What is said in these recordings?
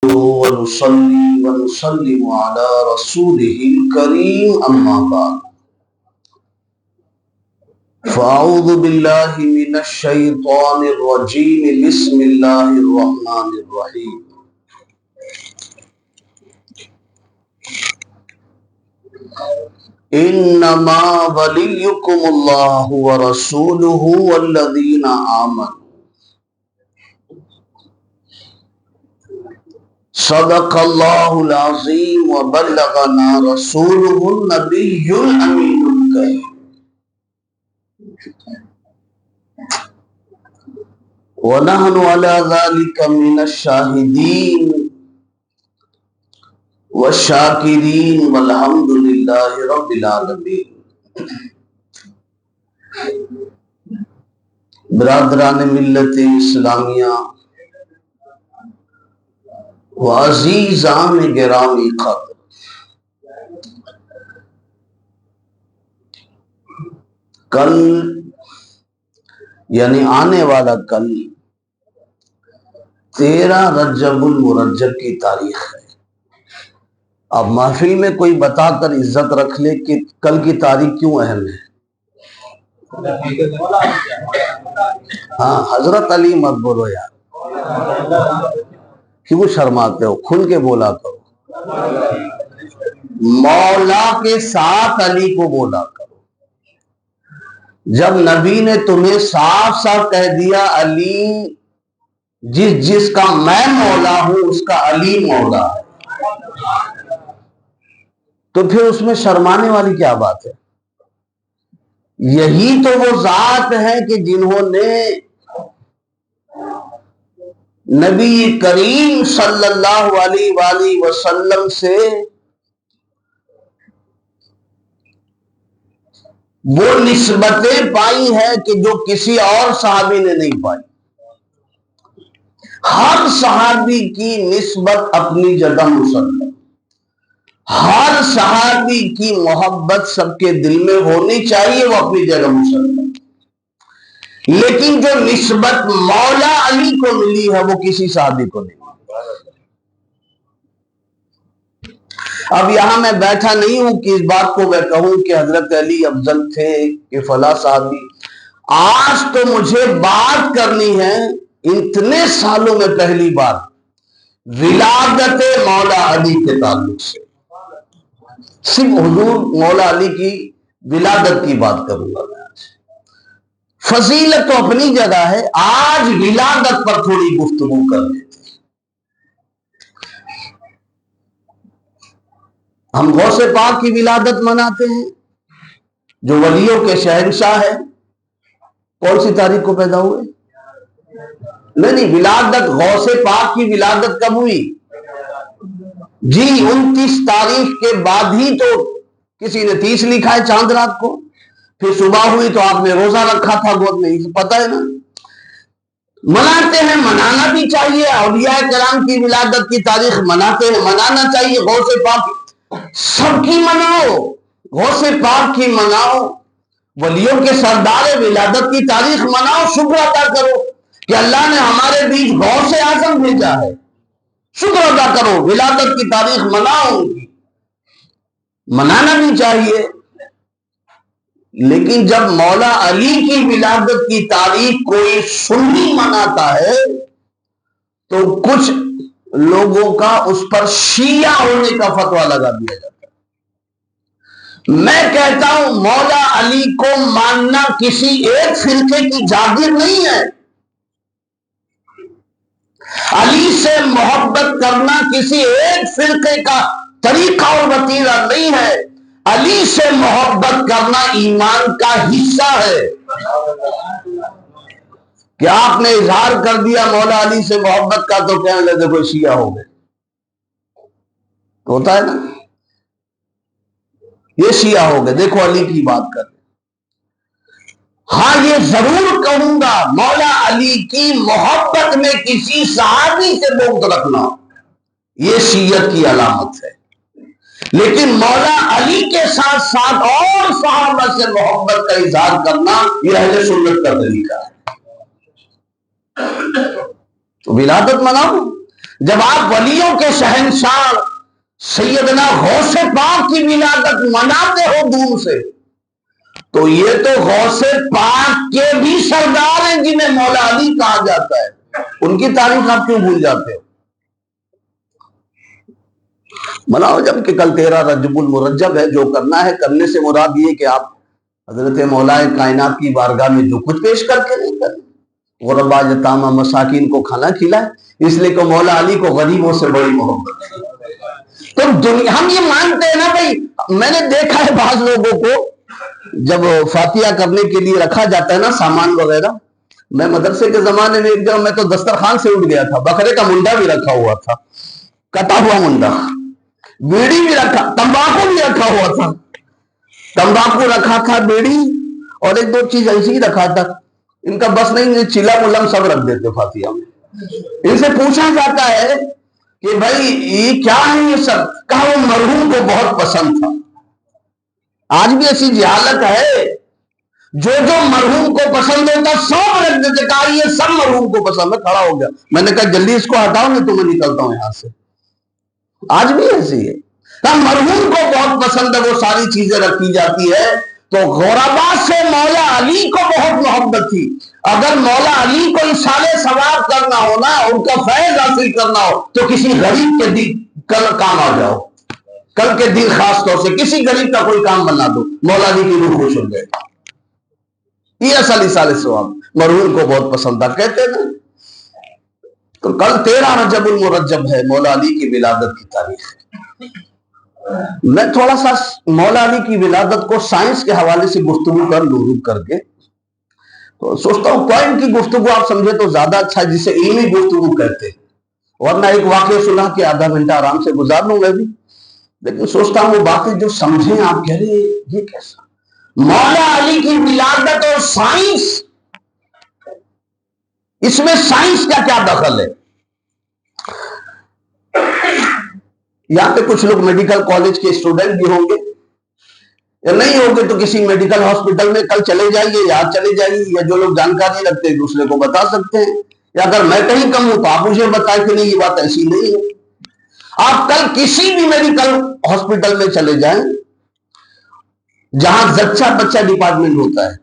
ونصلي ونسلم على رسوله الكريم أما بعد فأعوذ بالله من الشيطان الرجيم بسم الله الرحمن الرحيم إنما وليكم الله ورسوله والذين آمنوا صدق اللہ العظیم وبلغنا رسوله النبی الامین الکریم ونحن على ذلك من الشاہدین والشاکرین والحمد للہ رب العالمین۔ برادران ملت اسلامیہ وعزیزان گرامی قدر، کل یعنی آنے والا کل 13 رجب المرجب کی تاریخ ہے۔ اب محفل میں کوئی بتا کر عزت رکھ لے کہ کل کی تاریخ کیوں اہم ہے۔ ہاں، حضرت علی مت بولو یار، کیوں شرماتے ہو؟ کھل کے بولا کرو، مولا کے ساتھ علی کو بولا کرو۔ جب نبی نے تمہیں صاف صاف کہہ دیا علی جس کا میں مولا ہوں اس کا علی مولا ہے، تو پھر اس میں شرمانے والی کیا بات ہے؟ یہی تو وہ ذات ہے کہ جنہوں نے نبی کریم صلی اللہ علیہ وآلہ وسلم سے وہ نسبتیں پائی ہیں کہ جو کسی اور صحابی نے نہیں پائی۔ ہر صحابی کی نسبت اپنی جگہ مسلم، ہر صحابی کی محبت سب کے دل میں ہونی چاہیے، وہ اپنی جگہ مسلم، لیکن جو نسبت مولا علی کو ملی ہے وہ کسی صحابی کو نہیں۔ اب یہاں میں بیٹھا نہیں ہوں کہ اس بات کو میں کہوں کہ حضرت علی افضل تھے کہ فلاں صحابی۔ آج تو مجھے بات کرنی ہے اتنے سالوں میں پہلی بار ولادت مولا علی کے تعلق سے، صرف حضور مولا علی کی ولادت کی بات کروں گا میں آج۔ فضیلت تو اپنی جگہ ہے، آج ولادت پر تھوڑی گفتگو کر لیتے ہیں۔ ہم غوث پاک کی ولادت مناتے ہیں جو ولیوں کے شہنشاہ ہے۔ کون سی تاریخ کو پیدا ہوئے؟ نہیں، ولادت غوث پاک کی ولادت کب ہوئی؟ جی 29 تاریخ کے بعد ہی تو کسی نے 30 لکھا ہے چاند رات کو، پھر صبح ہوئی تو آپ نے روزہ رکھا تھا گود میں، پتہ ہے نا۔ مناتے ہیں، منانا بھی چاہیے، اولیاء کرام کی ولادت کی تاریخ مناتے ہیں، منانا چاہیے۔ غوث پاک سب کی مناؤ، غوث پاک کی مناؤ، ولیوں کے سردار ولادت کی تاریخ مناؤ، شکر ادا کرو کہ اللہ نے ہمارے بیچ غوث اعظم بھیجا ہے، شکر ادا کرو، ولادت کی تاریخ مناؤ، منانا بھی چاہیے۔ لیکن جب مولا علی کی ولادت کی تاریخ کوئی سنی مناتا ہے تو کچھ لوگوں کا اس پر شیعہ ہونے کا فتویٰ لگا دیا جاتا ہے۔ میں کہتا ہوں مولا علی کو ماننا کسی ایک فرقے کی جاگیر نہیں ہے، علی سے محبت کرنا کسی ایک فرقے کا طریقہ اور وتیرہ نہیں ہے، علی سے محبت کرنا ایمان کا حصہ ہے۔ کہ آپ نے اظہار کر دیا مولا علی سے محبت کا تو کہنے لگے کوئی شیعہ ہو گئے، ہوتا ہے نا، یہ شیعہ ہو گئے، دیکھو علی کی بات کر رہے۔ ہاں یہ ضرور کہوں گا مولا علی کی محبت میں کسی صحابی سے بغض رکھنا یہ شیعت کی علامت ہے، لیکن مولا علی کے ساتھ ساتھ اور صحابہ سے محبت کا اظہار کرنا یہ اہل سنت کا طریقہ ہے۔ تو ولادت مناؤ، جب آپ ولیوں کے شہنشاہ سیدنا غوث پاک کی ولادت مناتے ہو دور سے، تو یہ تو غوث پاک کے بھی سردار ہیں جنہیں مولا علی کہا جاتا ہے، ان کی تاریخ آپ کیوں بھول جاتے ہو؟ مناؤ جب کہ کل 13 رجب المرجب ہے، جو کرنا ہے کرنے سے مراد یہ کہ آپ حضرت مولا کائنات کی بارگاہ میں جو کچھ پیش کر کے نہیں کریں، غربا یتامى مساکین کو کھانا کھلائے، اس لیے کہ مولا علی کو غریبوں سے بڑی محبت ہے۔ تو ہم یہ مانتے ہیں نا بھائی، میں نے دیکھا ہے بعض لوگوں کو جب فاتحہ کرنے کے لیے رکھا جاتا ہے نا سامان وغیرہ، میں مدرسے کے زمانے میں ایک جگہ میں تو دسترخوان سے اٹھ گیا تھا، بکرے کا منڈا بھی رکھا ہوا تھا، کٹا ہوا منڈا، بیڑی بھی رکھا، تمباکو بھی رکھا ہوا تھا، تمباکو رکھا تھا، بیڑی اور ایک دو چیز ایسی ہی رکھا تھا۔ ان کا بس نہیں، چلا ملم سب رکھ دیتے فاتحہ میں۔ ان سے پوچھا جاتا ہے کہ بھائی یہ کیا ہے یہ سب؟ کہا وہ مرحوم کو بہت پسند تھا۔ آج بھی ایسی جہالت ہے، جو مرحوم کو پسند ہوتا سب رکھ دیتے، کہا یہ سب مرحوم کو پسند ہے، کھڑا ہو گیا۔ میں نے کہا جلدی اس کو ہٹاؤ نہیں تو میں نکلتا ہوں یہاں سے۔ آج بھی ایسی ہے، مرحوم کو بہت پسند ہے، وہ ساری چیزیں رکھی جاتی ہے۔ تو غربا سے مولا علی کو بہت محبت تھی۔ اگر مولا علی کو اصال ثواب کرنا ہو نا، ان کا فیض حاصل کرنا ہو، تو کسی غریب کے دل کل کام آ جاؤ، کل کے دن خاص طور سے کسی غریب کا کوئی کام بنا دو، مولا علی کی روح خوش ہو جائے۔ یہ اصل اصال ثواب مرحوم کو بہت پسند تھا، کہتے ہیں۔ تو کل 13 رجب المرجب ہے، مولا علی کی ولادت کی تاریخ۔ میں تھوڑا سا مولا علی کی ولادت کو سائنس کے حوالے سے گفتگو کر لوں رک کر کے، تو سوچتا ہوں پوائنٹ کی گفتگو آپ سمجھے تو زیادہ اچھا ہے، جسے علمی گفتگو کہتے ہیں، ورنہ ایک واقعہ سنا کہ آدھا گھنٹہ آرام سے گزار لوں میں بھی، لیکن سوچتا ہوں وہ باتیں جو سمجھیں آپ کہہ رہے یہ کیسا؟ مولا علی کی ولادت اور سائنس، اس میں سائنس کا کیا دخل ہے؟ یہاں پہ کچھ لوگ میڈیکل کالج کے اسٹوڈنٹ بھی ہوں گے، یا نہیں ہوں گے تو کسی میڈیکل ہاسپٹل میں کل چلے جائیے یا آج چلے جائیے، یا جو لوگ جانکاری رکھتے ہیں دوسرے کو بتا سکتے ہیں، یا اگر میں کہیں کم ہوں تو آپ مجھے بتائیں کہ نہیں یہ بات ایسی نہیں ہے۔ آپ کل کسی بھی میڈیکل ہاسپٹل میں چلے جائیں جہاں زچہ بچہ ڈپارٹمنٹ ہوتا ہے،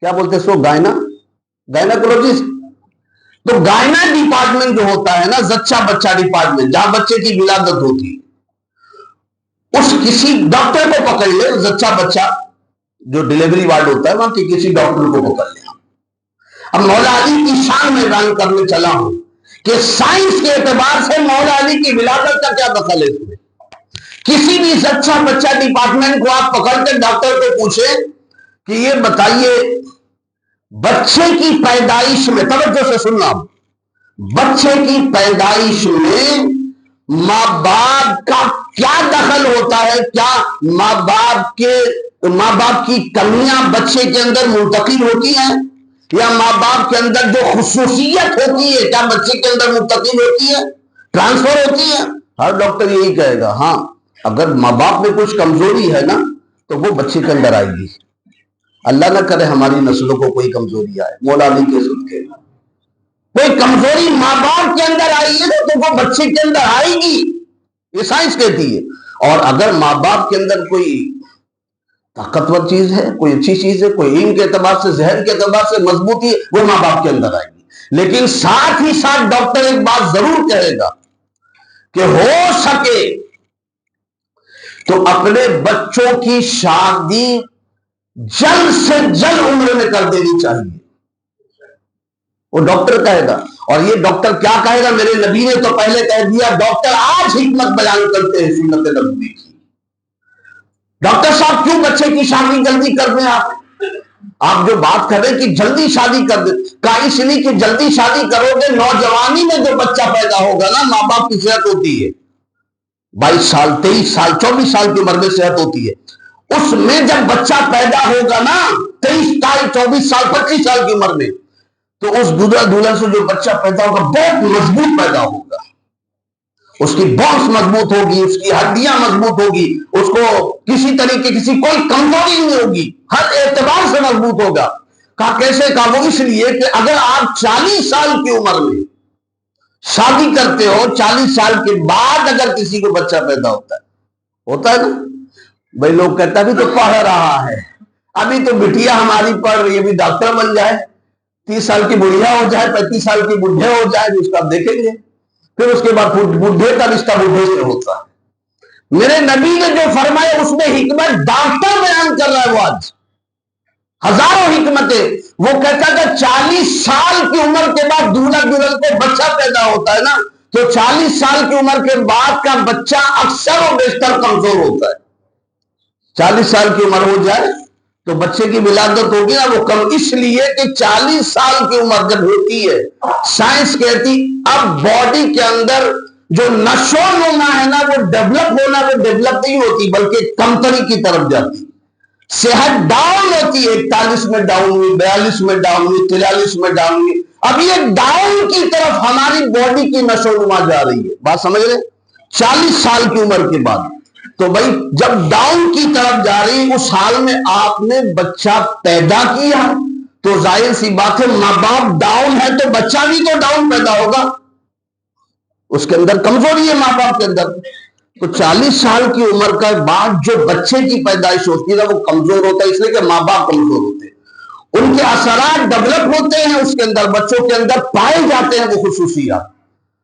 کیا بولتے ہیں سو گائناکولوجسٹ، تو گائنا ڈپارٹمنٹ جو ہوتا ہے نا، زچہ بچہ ڈپارٹمنٹ، جہاں بچے کی ولادت ہوتی ہے، اس کسی ڈاکٹر کو پکڑ لے، زچہ بچہ جو ڈیلیوری وارڈ ہوتا ہے وہاں کے کسی ڈاکٹر کو پکڑ لے۔ اب مولا علی کی شان میں بیان کرنے چلا ہوں کہ سائنس کے اعتبار سے مولا علی کی ولادت کا کیا دخل ہے اس میں۔ کسی بھی زچہ بچہ ڈپارٹمنٹ کو آپ پکڑ کے ڈاکٹر کو پوچھیں کہ یہ بتائیے بچے کی پیدائش میں، توجہ سے سننا، بچے کی پیدائش میں ماں باپ کا کیا دخل ہوتا ہے؟ کیا ماں باپ کی کمیاں بچے کے اندر منتقل ہوتی ہیں، یا ماں باپ کے اندر جو خصوصیت ہوتی ہے کیا بچے کے اندر منتقل ہوتی ہے، ٹرانسفر ہوتی ہے؟ ہر ڈاکٹر یہی کہے گا، ہاں اگر ماں باپ میں کچھ کمزوری ہے نا تو وہ بچے کے اندر آئے گی۔ اللہ نہ کرے ہماری نسلوں کو کوئی کمزوری آئے، مولا علی کے صدقے کوئی کمزوری ماں باپ کے اندر آئی ہے تو وہ بچے کے اندر آئے گی، یہ سائنس کہتی ہے۔ اور اگر ماں باپ کے اندر کوئی طاقتور چیز ہے، کوئی اچھی چیز ہے، کوئی علم کے اعتبار سے، ذہن کے اعتبار سے مضبوطی ہے، وہ ماں باپ کے اندر آئے گی۔ لیکن ساتھ ہی ساتھ ڈاکٹر ایک بات ضرور کہے گا کہ ہو سکے تو اپنے بچوں کی شادی جلد سے جلد عمر میں کر دینی چاہیے، وہ ڈاکٹر کہے گا۔ اور یہ ڈاکٹر کیا کہے گا؟ میرے نبی نے تو پہلے کہہ دیا، ڈاکٹر آج حکمت بیان کرتے ہیں سنت نبوی کی۔ ڈاکٹر صاحب کیوں بچے کی شادی جلدی کر دیں؟ آپ جو بات کر رہے کہ جلدی شادی کر دیں، کہا اس لیے کہ جلدی شادی کرو گے، نوجوانی میں جو بچہ پیدا ہوگا نا، ماں باپ کی صحت ہوتی ہے 22 سال 23 سال 24 سال کی عمر میں صحت ہوتی ہے، اس میں جب بچہ پیدا ہوگا نا 23 سال 24 سال 25 سال کی عمر میں، تو اس دلہن سے جو بچہ پیدا ہوگا بہت مضبوط پیدا ہوگا، اس کی بونس مضبوط ہوگی، اس کی ہڈیاں مضبوط ہوگی، اس کو کسی طریقے کوئی کمزوری نہیں ہوگی، ہر اعتبار سے مضبوط ہوگا۔ کہا کیسے؟ کہا وہ اس لیے کہ اگر آپ 40 سال کی عمر میں شادی کرتے ہو 40 سال کے بعد اگر کسی کو بچہ پیدا ہوتا ہے نا بھائی، لوگ کہتے ہیں ابھی تو پڑھ رہا ہے، ابھی تو بٹیا ہماری پڑھ رہی ہے، ابھی ڈاکٹر بن جائے، 30 سال کی بڑھیا ہو جائے، 35 سال کی بڈھے ہو جائے، اس کا آپ دیکھیں گے، پھر اس کے بعد بڈھے کا رشتہ بڈھے سے ہوتا ہے۔ میرے نبی نے جو فرمایا اس میں حکمت ڈاکٹر بیان کر رہا ہے، وہ آج ہزاروں حکمتیں۔ وہ کہتا کہ 40 سال کی عمر کے بعد دولہا دلہن کو بچہ پیدا ہوتا ہے نا، تو 40 سال کی عمر کے بعد کا بچہ اکثر و بیشتر کمزور ہوتا ہے۔ 40 سال کی عمر ہو جائے تو بچے کی ولادت ہوگی نا وہ کم، اس لیے کہ 40 سال کی عمر جب ہوتی ہے، سائنس کہتی اب باڈی کے اندر جو نشو و نما ہے نا وہ ڈیولپ ہونا، وہ ڈیولپ نہیں ہوتی بلکہ کمتری کی طرف جاتی، صحت ڈاؤن ہوتی ہے، 41 میں ڈاؤن ہوئی، 42 میں ڈاؤن ہوئی، 43 میں ڈاؤن ہوئی، اب یہ ڈاؤن کی طرف ہماری باڈی کی نشو و نما جا رہی ہے، بات سمجھ رہے؟ 40 سال کی عمر کے بعد تو بھائی جب ڈاؤن کی طرف جا رہی اس حال میں آپ نے بچہ پیدا کیا تو ظاہر سی بات ہے ماں باپ ڈاؤن ہے تو بچہ بھی تو ڈاؤن پیدا ہوگا، اس کے اندر کمزوری ہے ماں باپ کے اندر۔ تو 40 سال کی عمر کے بعد جو بچے کی پیدائش ہوتی ہے نا وہ کمزور ہوتا ہے، اس لیے کہ ماں باپ کمزور ہوتے ہیں، ان کے اثرات ڈیولپ ہوتے ہیں، اس کے اندر بچوں کے اندر پائے جاتے ہیں وہ خصوصیات۔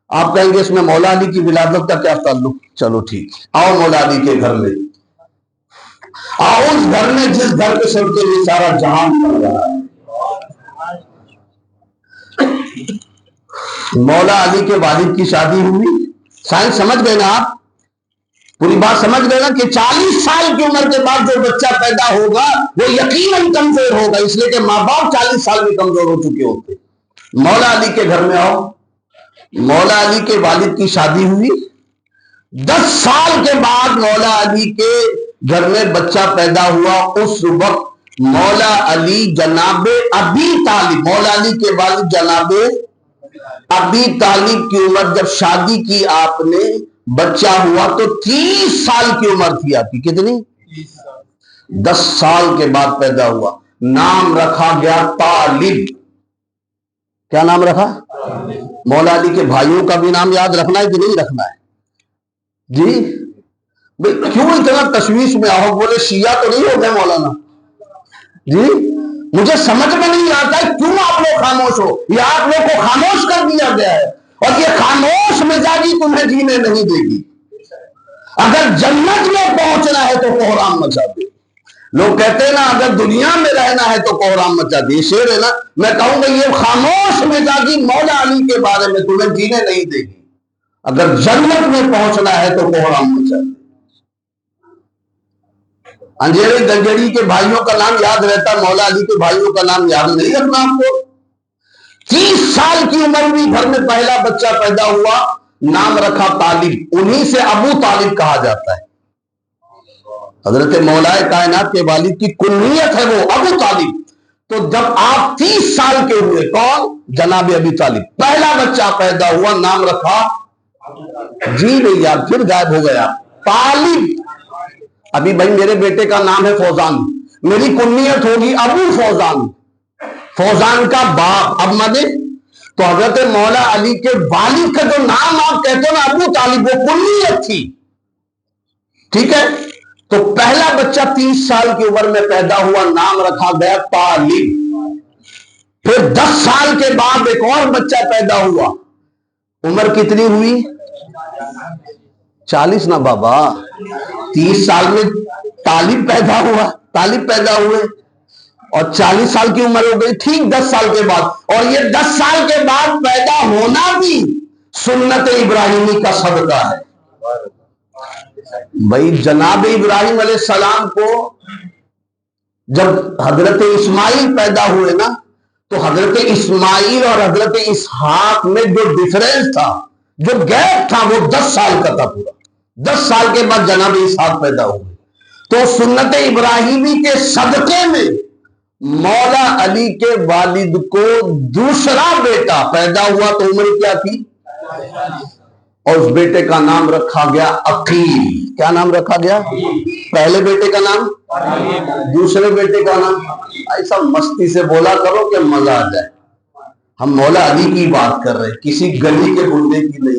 آپ کہیں گے اس میں مولا علی کی ولادت کا کیا تعلق؟ چلو ٹھیک، آؤ مولا علی کے گھر میں، آؤ اس گھر میں جس گھر کے سر کے لیے سارا جہان پڑ رہا ہے۔ مولا علی کے والد کی شادی ہوئی، سائنس سمجھ گئے نا آپ؟ پوری بات سمجھ گئے نا کہ 40 سال کی عمر کے بعد جو بچہ پیدا ہوگا وہ یقیناً کمزور ہوگا، اس لیے کہ ماں باپ 40 سال میں کمزور ہو چکے ہوتے۔ مولا علی کے گھر میں آؤ، مولا علی کے والد کی شادی ہوئی، 10 سال کے بعد مولا علی کے گھر میں بچہ پیدا ہوا۔ اس وقت مولا علی جناب ابی طالب، مولا علی کے والد جناب ابی طالب کی عمر جب شادی کی آپ نے، بچہ ہوا تو 30 سال کی عمر تھی آپ کی، کتنی؟ 10 سال کے بعد پیدا ہوا، نام رکھا گیا طالب۔ کیا نام رکھا؟ مولا علی کے بھائیوں کا بھی نام یاد رکھنا ہے کہ نہیں رکھنا ہے؟ جی بھئی کیوں اتنا تشویش میں آؤ؟ بولے شیعہ تو نہیں ہو گئے مولانا؟ جی مجھے سمجھ میں نہیں آتا ہے کیوں آپ لوگ خاموش ہو، یا آپ لوگ کو خاموش کر دیا گیا ہے، اور یہ خاموش مزاجی تمہیں جینے نہیں دے گی۔ اگر جنت میں پہنچنا ہے تو کوہرام مچا دے۔ لوگ کہتے ہیں نا اگر دنیا میں رہنا ہے تو کوہرام مچا دے، شعر ہے نا، میں کہوں گا یہ خاموش مزاجی مولا علی کے بارے میں تمہیں جینے نہیں دے گی۔ اگر جنت میں پہنچنا ہے تو کوہرام مچا دے۔ انجیرے گنجڑی کے بھائیوں کا نام یاد رہتا، مولا علی کے بھائیوں کا نام یاد نہیں رکھنا آپ کو۔ 30 سال کی عمر میں گھر میں پہلا بچہ پیدا ہوا، نام رکھا طالب، انہی سے ابو طالب کہا جاتا ہے۔ حضرت مولا کائنات کے والد کی کنیت ہے وہ ابو طالب۔ تو جب آپ 30 سال کے ہوئے، کون؟ جناب ابی طالب، پہلا بچہ پیدا ہوا، نام رکھا، جی نہیں یاد، پھر غائب ہو گیا، طالب۔ ابھی بھائی میرے بیٹے کا نام ہے فوزان، میری کنیت ہوگی ابو فوزان، فوزان کا باپ، اب مدے تو حضرت مولا علی کے والد کا جو نام آپ کہتے ہو نا ابو طالب، وہ کنیت تھی، ٹھیک ہے؟ تو پہلا بچہ 30 سال کی عمر میں پیدا ہوا، نام رکھا گیا طالب۔ پھر 10 سال کے بعد ایک اور بچہ پیدا ہوا، عمر کتنی ہوئی؟ 40 نا بابا، 30 سال میں طالب پیدا ہوا، طالب پیدا ہوئے، اور 40 سال کی عمر ہو گئی، ٹھیک 10 سال کے بعد، اور یہ 10 سال کے بعد پیدا ہونا بھی سنت ابراہیمی کا صدقہ ہے۔ بھائی جناب ابراہیم علیہ السلام کو جب حضرت اسماعیل پیدا ہوئے نا، تو حضرت اسماعیل اور حضرت اسحاق میں جو ڈیفرنس تھا، جو گیپ تھا، وہ 10 سال کا تھا پورا۔ 10 سال کے بعد جناب اسحاق پیدا ہوئے، تو سنت ابراہیمی کے صدقے میں مولا علی کے والد کو دوسرا بیٹا پیدا ہوا تو عمر کیا تھی؟ اور اس بیٹے کا نام رکھا گیا عقیل۔ کیا نام رکھا گیا؟ پہلے بیٹے کا نام، دوسرے بیٹے کا نام، ایسا مستی سے بولا کرو کہ مزہ آ جائے۔ ہم مولا علی کی بات کر رہے ہیں، کسی گلی کے گنڈے کی نہیں۔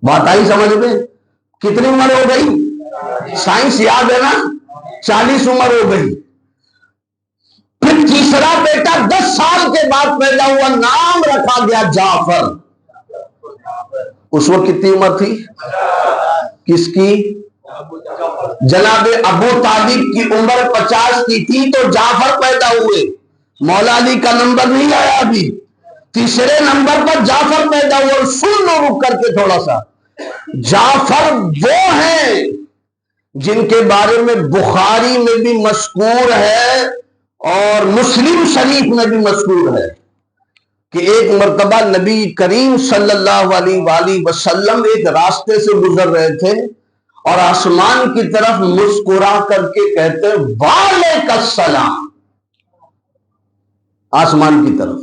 بات آئی سمجھ میں؟ کتنی عمر ہو گئی؟ سائنس یاد ہے نا، 40 عمر ہو گئی۔ پھر تیسرا بیٹا 10 سال کے بعد پیدا ہوا، نام رکھا گیا جعفر۔ اس وقت کتنی عمر تھی؟ کس کی؟ جناب ابو طالب کی عمر 50 کی تھی تو جعفر پیدا ہوئے۔ مولا علی کا نمبر نہیں آیا ابھی، تیسرے نمبر پر جعفر پیدا ہوئے۔ اور سن لو رک کر کے تھوڑا سا، جعفر وہ ہیں جن کے بارے میں بخاری میں بھی مذکور ہے اور مسلم شریف میں بھی مذکور ہے کہ ایک مرتبہ نبی کریم صلی اللہ علیہ وآلہ وسلم ایک راستے سے گزر رہے تھے اور آسمان کی طرف مسکرا کر کے کہتے وعلیک السلام، آسمان کی طرف۔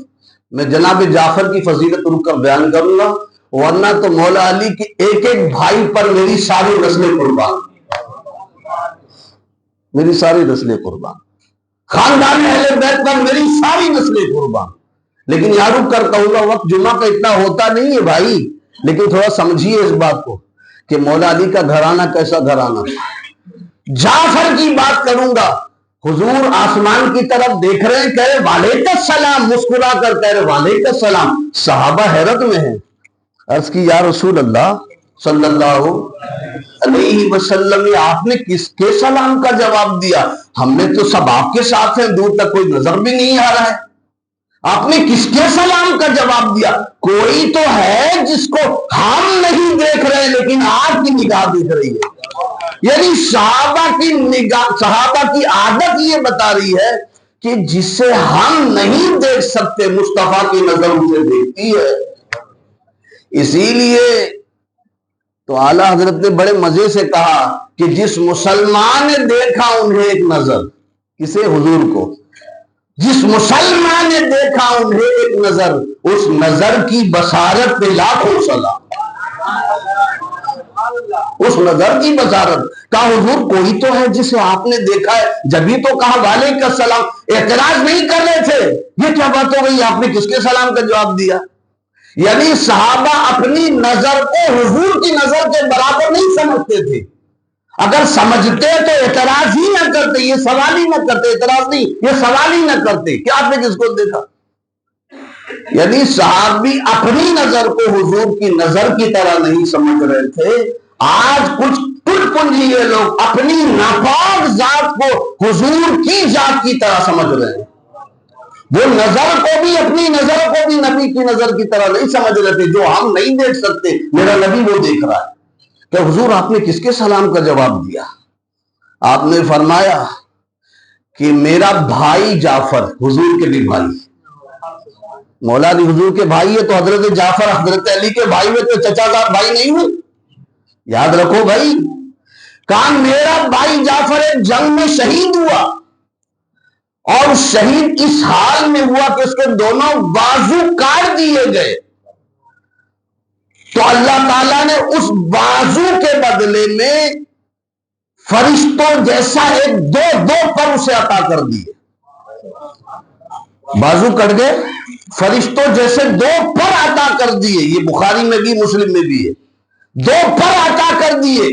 میں جناب جعفر کی فضیلت رک کر بیان کروں گا، ورنہ تو مولا علی کی ایک ایک بھائی پر میری ساری نسلیں قربان، میری ساری نسلیں قربان، خاندان اہل بیت پر میری ساری نسلیں قربان۔ لیکن یہاں رک کر کہوں گا، وقت جمعہ کا اتنا ہوتا نہیں ہے بھائی، لیکن تھوڑا سمجھیے اس بات کو کہ مولا علی کا گھرانہ کیسا گھرانہ تھا۔ جعفر کی بات کروں گا، حضور آسمان کی طرف دیکھ رہے ہیں، کہہ رہے وعلیکم السلام، مسکرا کر کہہ رہے وعلیکم السلام۔ صحابہ حیرت میں ہیں، عرض کی یا رسول اللہ صلی اللہ علیہ وسلم، آپ نے کس کے سلام کا جواب دیا؟ ہم نے تو سب آپ کے ساتھ ہیں، دور تک کوئی نظر بھی نہیں آ رہا ہے، آپ نے کس کے سلام کا جواب دیا؟ کوئی تو ہے جس کو ہم نہیں دیکھ رہے لیکن آپ کی نگاہ دیکھ رہی ہے۔ یعنی صحابہ کی عادت یہ بتا رہی ہے کہ جسے ہم نہیں دیکھ سکتے مصطفیٰ کی نظر اسے دیکھتی ہے۔ اسی لیے تو اعلیٰ حضرت نے بڑے مزے سے کہا کہ جس مسلمان نے دیکھا انہیں ایک نظر، کسے؟ حضور کو۔ جس مسلمان نے دیکھا انہیں ایک نظر، اس نظر کی بصارت پہ لاکھوں سلام، اس نظر کی بصارت۔ کہا حضور کوئی تو ہے جسے آپ نے دیکھا ہے، جبھی تو کہا وعلیکم السلام۔ اعتراض نہیں کر رہے تھے، یہ کیا بات ہو گئی، آپ نے کس کے سلام کا جواب دیا؟ یعنی صحابہ اپنی نظر کو حضور کی نظر کے برابر نہیں سمجھتے تھے، اگر سمجھتے تو اعتراض ہی نہ کرتے، یہ سوال ہی نہ کرتے، اعتراض نہیں، یہ سوال ہی نہ کرتے کہ آپ نے کس کو دیکھا۔ یعنی صحابی اپنی نظر کو حضور کی نظر کی طرح نہیں سمجھ رہے تھے۔ آج کچھ پنجیے لوگ اپنی ناپاک ذات کو حضور کی ذات کی طرح سمجھ رہے ہیں، وہ نظر کو بھی، اپنی نظر کو بھی نبی کی نظر کی طرح نہیں سمجھ رہے تھے۔ جو ہم نہیں دیکھ سکتے میرا نبی وہ دیکھ رہا ہے۔ کہ حضور آپ نے کس کے سلام کا جواب دیا؟ آپ نے فرمایا کہ میرا بھائی جعفر، حضور کے بھی بھائی، مولا علی حضور کے بھائی ہے تو حضرت جعفر حضرت علی کے بھائی میں تو چچا صاحب بھائی نہیں ہوئے، یاد رکھو بھائی۔ کہا میرا بھائی جعفر ایک جنگ میں شہید ہوا، اور شہید اس حال میں ہوا کہ اس کے دونوں بازو کاٹ دیے گئے، تو اللہ تعالیٰ نے اس بازو کے بدلے میں فرشتوں جیسا ایک دو پر اسے عطا کر دیے۔ بازو کٹ گئے، فرشتوں جیسے 2 پر عطا کر دیے، یہ بخاری میں بھی مسلم میں بھی ہے، 2 پر عطا کر دیے،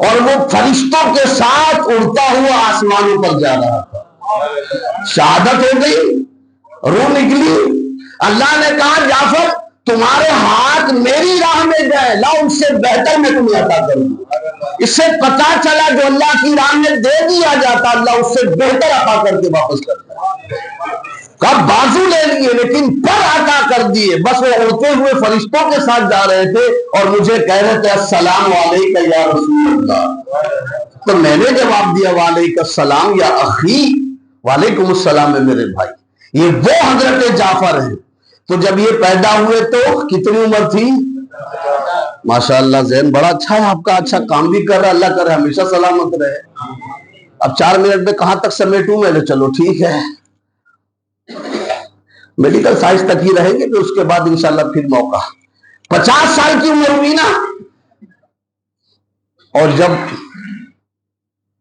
اور وہ فرشتوں کے ساتھ اڑتا ہوا آسمانوں پر جا رہا تھا۔ شہادت ہو گئی، روح نکلی، اللہ نے کہا جعفر تمہارے ہاتھ میری راہ میں گئے، لاؤ اس سے بہتر میں تمہیں عطا کروں۔ اس سے پتا چلا جو اللہ کی راہ میں دے دیا جاتا اللہ اس سے بہتر عطا کر کے واپس کرتا ہے۔ کب بازو لے لیے لیکن پر عطا کر دیے، بس وہ اڑتے ہوئے فرشتوں کے ساتھ جا رہے تھے اور مجھے کہہ رہے تھے السلام علیکم یا رسول اللہ، تو میں نے جواب دیا وعلیکم السلام یا اخی، وعلیکم السلام ہے میرے بھائی۔ یہ وہ حضرت جعفر ہیں۔ تو جب یہ پیدا ہوئے تو کتنی عمر تھی؟ ماشاءاللہ ذہن بڑا اچھا ہے آپ کا، اچھا کام بھی کر رہا ہے، اللہ کرے ہمیشہ سلامت رہے۔ اب 4 منٹ میں کہاں تک سمیٹوں میں نے، چلو ٹھیک ہے، میڈیکل سائنس تک ہی رہیں گے، پھر اس کے بعد انشاءاللہ پھر موقع۔ 50 سال کی عمر ہوئی نا، اور جب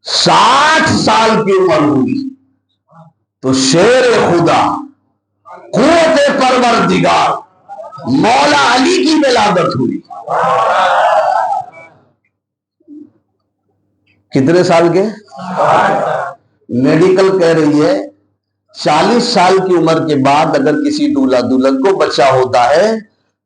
60 سال کی عمر ہوئی تو شیر خدا قوت پروردگار مولا علی کی ولادت ہوئی. کتنے سال کے؟ میڈیکل کہہ رہی ہے 40 سال کی عمر کے بعد اگر کسی دولہا دلہن کو بچہ ہوتا ہے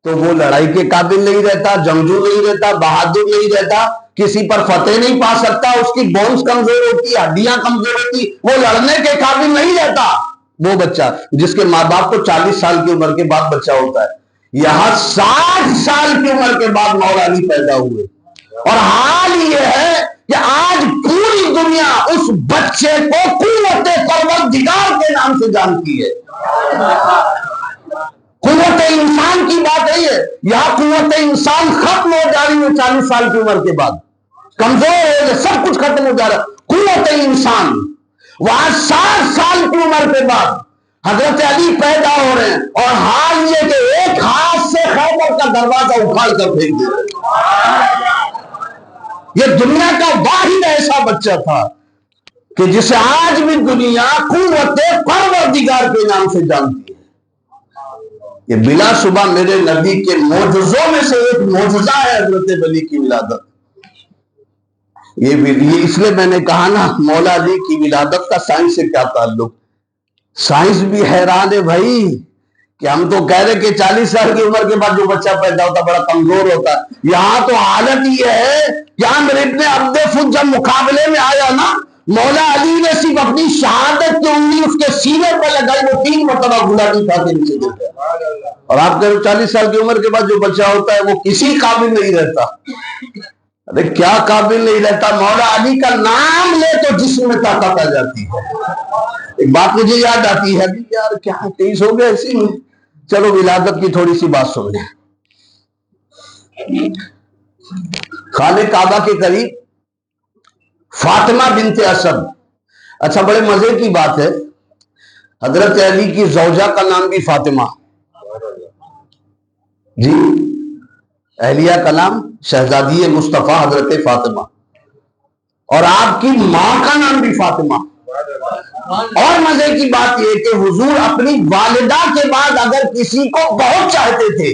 تو وہ لڑائی کے قابل نہیں رہتا، جنگجو نہیں رہتا، بہادر نہیں رہتا، کسی پر فتح نہیں پا سکتا، اس کی بونز کمزور ہوتی، ہڈیاں کمزور ہوتی، وہ لڑنے کے قابل نہیں رہتا. وہ بچہ جس کے ماں باپ کو 40 سال کی عمر کے بعد بچہ ہوتا ہے، یہاں 60 سال کی عمر کے بعد مولا علی پیدا ہوئے. اور حال یہ ہے کہ آج پوری دنیا اس بچے کو قوت پروردگار کے نام سے جانتی ہے. قوت انسان کی بات ہے یہ. یہاں قوت انسان ختم ہو جا رہی ہے 40 سال کی عمر کے بعد، کمزور ہو گئے، سب کچھ ختم ہو جا رہا. قوت انسان وہاں 60 سال کی عمر کے بعد حضرت علی پیدا ہو رہے ہیں، اور حال یہ کہ ایک ہاتھ سے خیبر کا دروازہ اکھاڑ کر پھینک دے رہے ہیں. یہ دنیا کا واحد ایسا بچہ تھا کہ جسے آج بھی دنیا قوت پروردگار کے نام سے جانتی ہے. یہ بلا شبہ میرے نبی کے معجزوں میں سے ایک معجزہ ہے حضرت علی کی ولادت. یہ اس لیے میں نے کہا نا مولا علی کی ولادت کا سائنس سے کیا تعلق. سائنس بھی حیران ہے بھائی کہ ہم تو کہہ رہے کہ 40 سال کی عمر کے بعد جو بچہ پیدا ہوتا بڑا کمزور ہوتا، یہاں تو حالت یہ ہے کہ عمرو ابن عبد فت جب مقابلے میں آیا نا، مولا علی نے صرف اپنی شہادت کی انگلی اس کے سینے پہ لگائی، وہ 3 مرتبہ گلاٹی کھا کے نیچے گر گیا. اور آپ کہہ رہے 40 سال کی عمر کے بعد جو بچہ ہوتا ہے وہ کسی قابل نہیں رہتا. ارے کیا قابل نہیں رہتا؟ مولا علی کا نام لے تو جسم میں طاقت آ جاتی ہے. ایک بات مجھے یاد آتی ہے ابھی، یار کیا 23 ہو گیا اسی میں. چلو ولادت کی تھوڑی سی بات سن لیں. خانہ کعبہ کے قریب فاطمہ بنت اسد. اچھا بڑے مزے کی بات ہے، حضرت علی کی زوجہ کا نام بھی فاطمہ. جی اہلیہ کا نام شہزادی مصطفیٰ حضرت فاطمہ، اور آپ کی ماں کا نام بھی فاطمہ. اور مزے کی بات یہ کہ حضور اپنی والدہ کے بعد اگر کسی کو بہت چاہتے تھے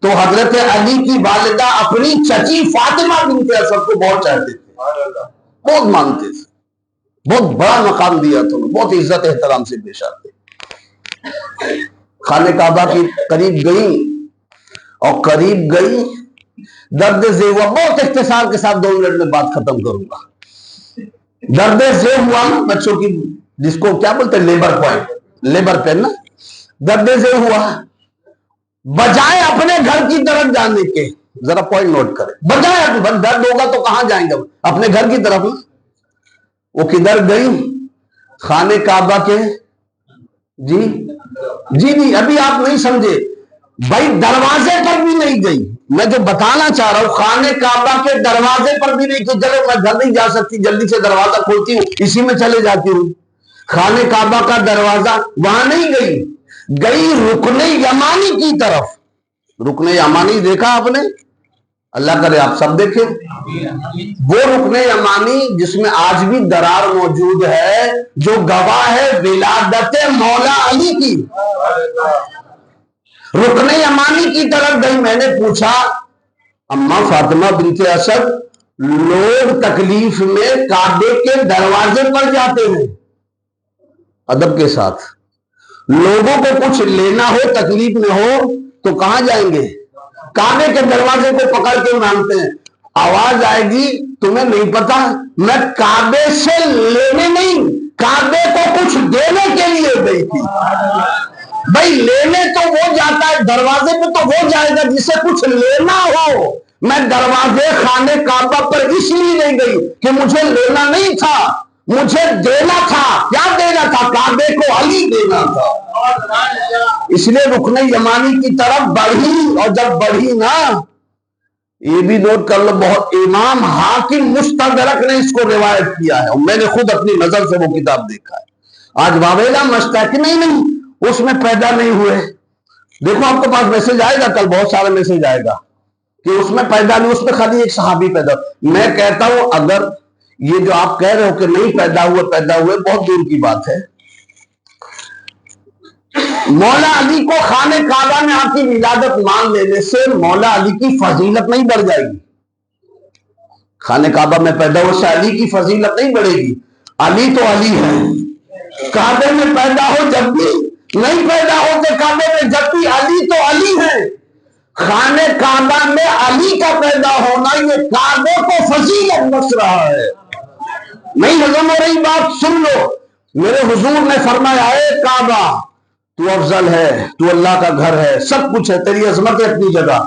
تو حضرت علی کی والدہ اپنی چچی فاطمہ بنت اسد کو بہت چاہتے تھے، بہت مانتے تھے، بہت بڑا مقام دیا تھا، بہت عزت احترام سے پیش آتے. خانہ کعبہ کی قریب گئی اور قریب گئی درد ذیل ہوا. بہت اختصار کے ساتھ 2 منٹ میں بات ختم کروں گا. درد ذیل ہوا بچوں کی، جس کو کیا بولتے ہیں لیبر پوائنٹ، لیبر پین نا. درد ذیل ہوا، بجائے اپنے گھر کی طرف جانے کے، ذرا پوائنٹ نوٹ کریں، بجائے درد ہوگا تو کہاں جائیں گے؟ اپنے گھر کی طرف. وہ کدھر گئی؟ خانہ کعبہ کے جی نہیں ابھی آپ نہیں سمجھے بھائی، دروازے پر بھی نہیں گئی. میں جو بتانا چاہ رہا ہوں خانہ کعبہ کے دروازے پر بھی نہیں کہ چلو میں گھر نہیں جا سکتی، جلدی سے دروازہ کھولتی ہوں اسی میں چلے جاتی ہوں. خانہ کعبہ کا دروازہ وہاں نہیں گئی، گئی رکن یمانی کی طرف. رکن یمانی دیکھا آپ نے؟ اللہ کرے آپ سب دیکھیں. وہ رکن یمانی جس میں آج بھی درار موجود ہے، جو گواہ ہے ولادت مولا علی کی. رکن یمانی کی طرف گئی. میں نے پوچھا اماں فاطمہ بنت اسد، لوگ تکلیف میں کعبے کے دروازے پر جاتے ہیں، ادب کے ساتھ. لوگوں کو کچھ لینا ہو، تکلیف میں ہو تو کہاں جائیں گے؟ کعبے کے دروازے کو پکڑ کے مانگتے ہیں. آواز آئے گی تمہیں نہیں پتا، میں کعبے سے لینے نہیں، کعبے کو کچھ دینے کے لیے گئی تھی. بھائی لینے تو وہ جاتا ہے دروازے پہ، تو وہ جائے گا جسے کچھ لینا ہو. میں دروازے خانہ کعبہ پر اس لیے نہیں گئی کہ مجھے لینا نہیں تھا، مجھے دینا تھا. کیا دینا تھا؟ کعبے کو علی دینا تھا. اس لیے رکن یمانی کی طرف بڑھی، اور جب بڑھی نا، یہ بھی نوٹ کر لو، بہت امام حاکم مستدرک نے اس کو روایت کیا ہے، اور میں نے خود اپنی نظر سے وہ کتاب دیکھا ہے. آج واویلا مچتا ہے کہ نہیں اس میں پیدا نہیں ہوئے. دیکھو آپ کے پاس میسج آئے گا، کل بہت سارا میسج آئے گا کہ اس میں پیدا نہیں، اس میں خالی ایک صحابی پیدا. میں کہتا ہوں اگر یہ جو آپ کہہ رہے ہو کہ نہیں پیدا ہوئے، بہت دور کی بات ہے. مولا علی کو خانہ کعبہ میں آپ کی ولادت مان لینے سے مولا علی کی فضیلت نہیں بڑھ جائے گی. خانہ کعبہ میں پیدا ہو سے علی کی فضیلت نہیں بڑھے گی. علی تو علی ہے, کعبے میں پیدا ہو جب بھی, نہیں پیدا ہوتے کعبے میں جب بھی, علی تو علی ہے. خانہ کعبہ میں علی کا پیدا ہونا یہ کعبے کو فضیلت بخش رہا ہے. نہیں ہضم ہو رہی بات؟ سن لو. میرے حضور نے فرمایا اے کعبہ تو افضل ہے, تو اللہ کا گھر ہے, سب کچھ ہے, تیری عظمت ہے اپنی جگہ,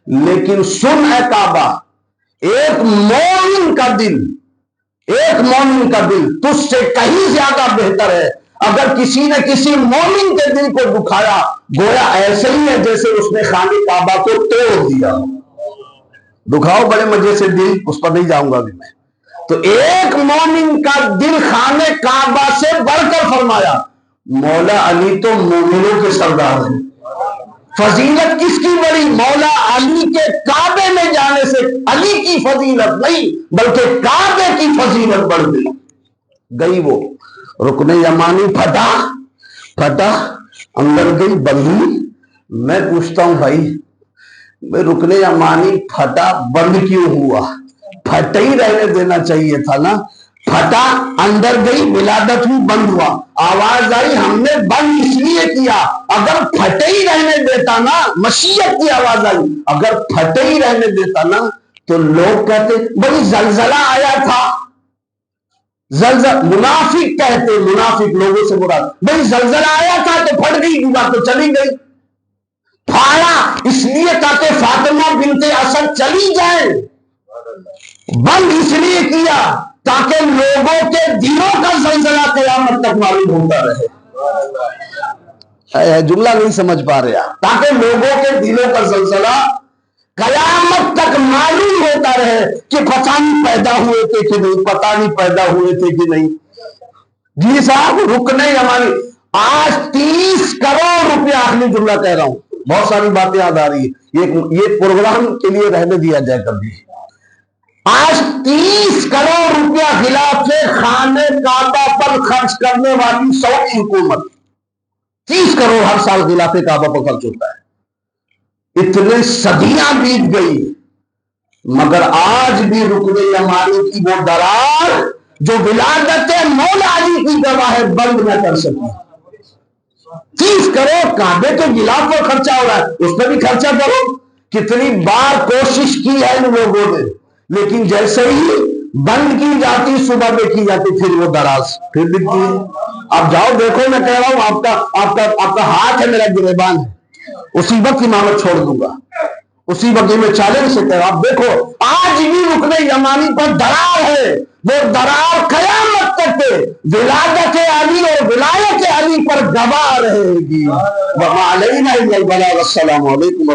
لیکن سن اے کعبہ, ایک مومن کا دل, ایک مومن کا دل تجھ سے کہیں زیادہ بہتر ہے. اگر کسی نے کسی مومن کے دل کو دکھایا گویا ایسے ہی ہے جیسے اس نے خانہ کعبہ کو توڑ دیا. دکھاؤ بڑے مزے سے دل, اس پر نہیں جاؤں گا ابھی میں. تو ایک مومن کا دل خانہ کعبہ سے بڑھ کر فرمایا مولا علی تو مومنوں کے سردار ہیں. فضیلت کس کی بڑی؟ مولا علی کے کعبے میں جانے سے علی کی فضیلت نہیں بلکہ کعبے کی فضیلت بڑھ گئی. وہ رکن یمانی پھٹا اندر گئی بندی. میں پوچھتا ہوں بھائی رکن یمانی پھٹا بند کیوں ہوا؟ پھٹا ہی رہنے دینا چاہیے تھا نا. پھٹا اندر گئی, ولادت ہوئی, بند ہوا, آواز آئی, ہم نے بند اس لیے کیا. اگر پھٹے ہی رہنے دیتا نا, مشیت کی آواز آئی, اگر پھٹے ہی رہنے دیتا نا تو لوگ کہتے بھائی زلزلہ آیا تھا. منافق کہتے, منافق لوگوں سے مراد, بھائی زلزلہ آیا تھا تو پھٹ گئی دیوار تو چلی گئی. پھاڑا اس لیے تاکہ فاطمہ بنت اسد چلی جائے. بند اس لیے کیا تاکہ لوگوں کے دلوں کا زلزلہ قیامت تک معلوم ہوتا رہے. جملہ نہیں سمجھ پا رہے آپ. تاکہ لوگوں کے دلوں کا زلزلہ قیامت تک معلوم ہوتا رہے کہ پتہ نہیں پیدا ہوئے تھے کہ نہیں, پتہ نہیں پیدا ہوئے تھے کہ نہیں. جی صاحب رکن یمانی آج 30 کروڑ روپیہ, آخری جملہ کہہ رہا ہوں, بہت ساری باتیں یاد آ رہی ہے, یہ پروگرام کے لیے رہنے دیا جائے کبھی. آج 30 کروڑ روپیہ خلاف خانہ کعبہ پر خرچ کرنے والی سعودی حکومت, 30 کروڑ ہر سال خلاف کعبہ پر خرچ ہوتا ہے. اتنے صدیاں بیت گئی مگر آج بھی رکن یمانی کی وہ درار جو ولادت مولا علی کی گواہ ہے بند نہ کر سکی. 30 کروڑ کعبے کے خلاف پر خرچہ ہو رہا ہے, اس پہ بھی خرچہ کرو. کتنی بار کوشش کی ہے ان لوگوں نے, لیکن جیسے ہی بند کی جاتی, صبح دیکھی جاتی, پھر وہ دراز پھر دکھتی ہے. اب جاؤ دیکھو, میں کہہ رہا ہوں آپ کا ہاتھ ہے میرا گریبان ہے, اسی وقت امامت چھوڑ دوں گا, اسی وقت میں چیلنج سے کہہ رہا ہوں. آپ دیکھو آج بھی رکن یمانی پر درار ہے, وہ درار قیامت تک ولادت علی اور ولایت علی پر گواہ رہے گی. وما علینا الا البلاغ. السلام علیکم.